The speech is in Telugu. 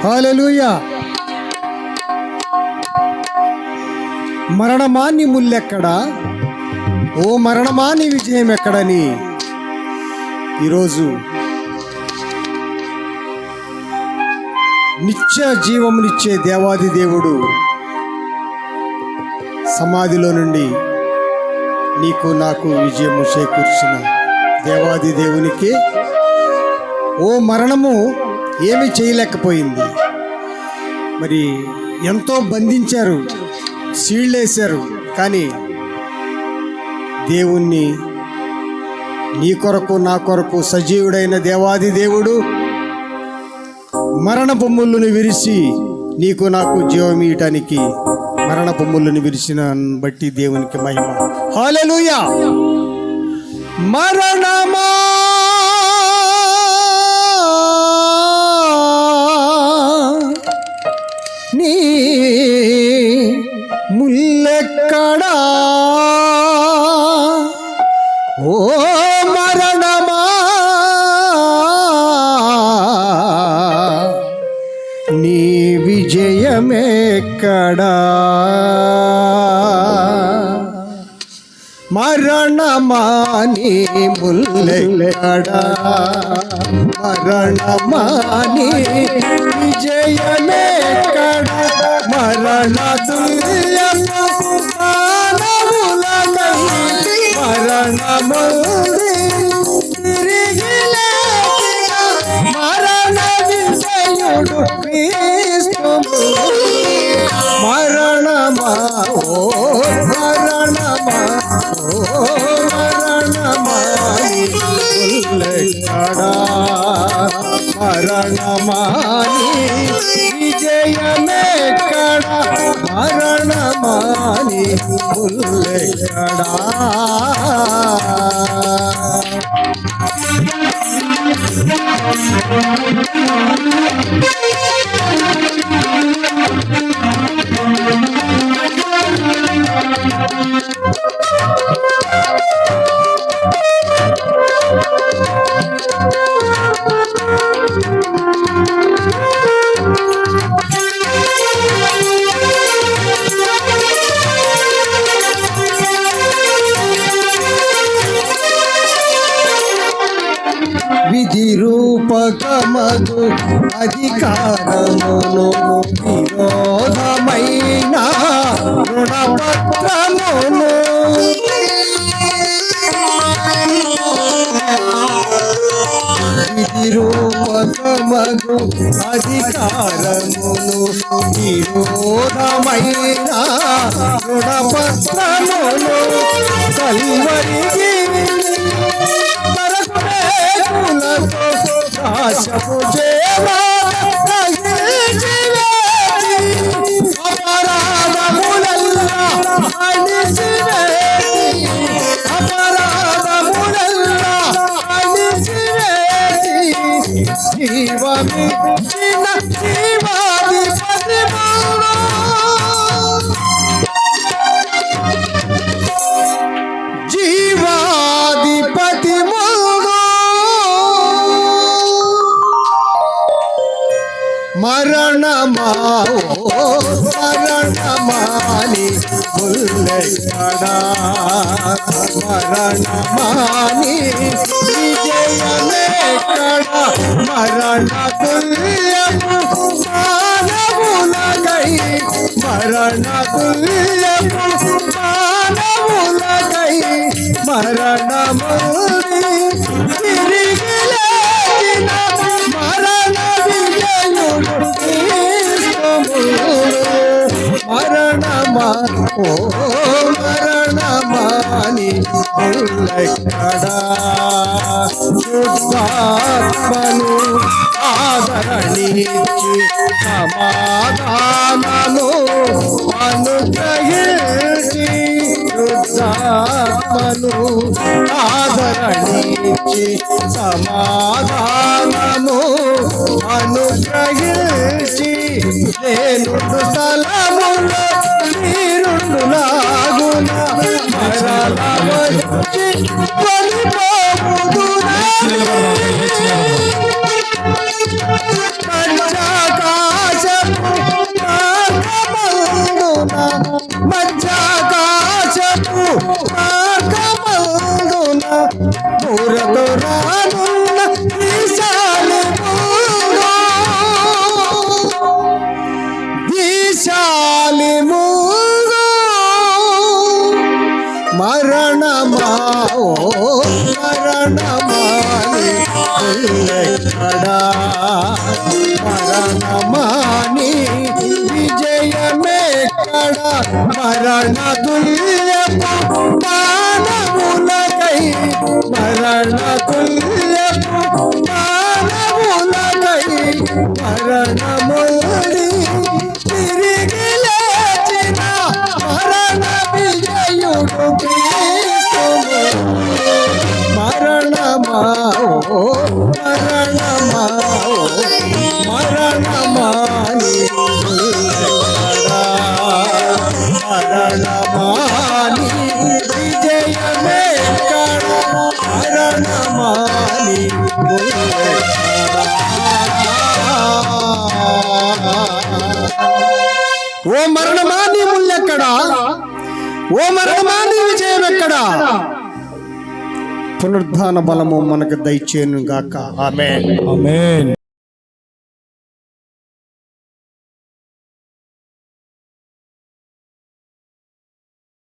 హల్లెలూయా. మరణమా నీ ముల్లెక్కడా, ఓ మరణమా నీ విజయం ఎక్కడని ఈరోజు నిత్య జీవమునిచ్చే దేవాది దేవుడు సమాధిలో నుండి నీకు నాకు విజయము చేకూర్చిన దేవాది దేవునికి ఓ మరణము ఏమి చేయలేకపోయింది. మరి ఎంతో బంధించారు, సీళ్ళేశారు, కానీ దేవుణ్ణి నీ కొరకు నా కొరకు సజీవుడైన దేవాది దేవుడు మరణ పొమ్ములను విరిచి నీకు నాకు జీవం ఇయటానికి మరణ పొమ్ములను విరిచిన బట్టి దేవునికి మహిమ. హల్లెలూయా. మరణమా నీ ముల్లెక్కడా, ఓ మరణమా నీ విజయమెక్కడా, మరణమా నీ ముల్లెక్కడా, మరణమా నీ విజయమెక్కడా, మరణ తుల్యము మానవులకై మరణముంది తిరిగి లేచిన మరణ విజయుడు క్రీస్తు. మరణమా ఓ మరణమా, ఓ మరణమా నీ ముల్లెక్కడా, మరణమా నీ విజయమెక్కడా, మరణమా నీ ముల్లెక్కడా. విధి రూపకమగు అధికారమును విరోధమైన రుణపత్రమును విధి రూపకమగు అధికారమును విరోధమైన రుణపత్రమును కల్వరికి నాశము అపరాధములల్లా అణిచివేసి, అపరాధములల్లా అణిచివేసి జీవమిచ్చిన జీవాధిపతి జీవాధిపతి మరణమా ఓ మరణమా నీ ముల్లెక్కడా, మరణమా నీ విజయమెక్కడా, మరణ తుల్యము మానవులకై మరణ తుల్యము మానవులకై మరణముంది తిరిగి లేచిన మరణ విజయుడు క్రీస్తు. మరణమా ఓ మరణమా నీ ముల్లెక్కడా, శుద్ధాత్మను ఆదరణించి సమాధానము అనుగ్రహించి, శుద్ధాత్మను ఆదరణించి సమాధానము అనుగ్రహించి నేనుండు స్థలములో నీరుండు లాగున మరల వచ్చి కొనిపోవుదునా. పంచకాల మరణ తుల్యపు మానవులకై మరణ తుల్యపు మానవులకై మరణముడి తిరిగి లేచిన మరణ విజయుడు క్రీస్తువు. మరణమా ఓ మరణమా ఓ మరణమాని మరణమాని విజయమే కడ మరణమాని ఓ మరణమాని ముళ్ళెక్కడా, ఓ మరణమాని విజయం ఎక్కడా? పునరుద్ధాన బలము మనకు దయచేయును గాక. ఆమేన్. ఆమేన్.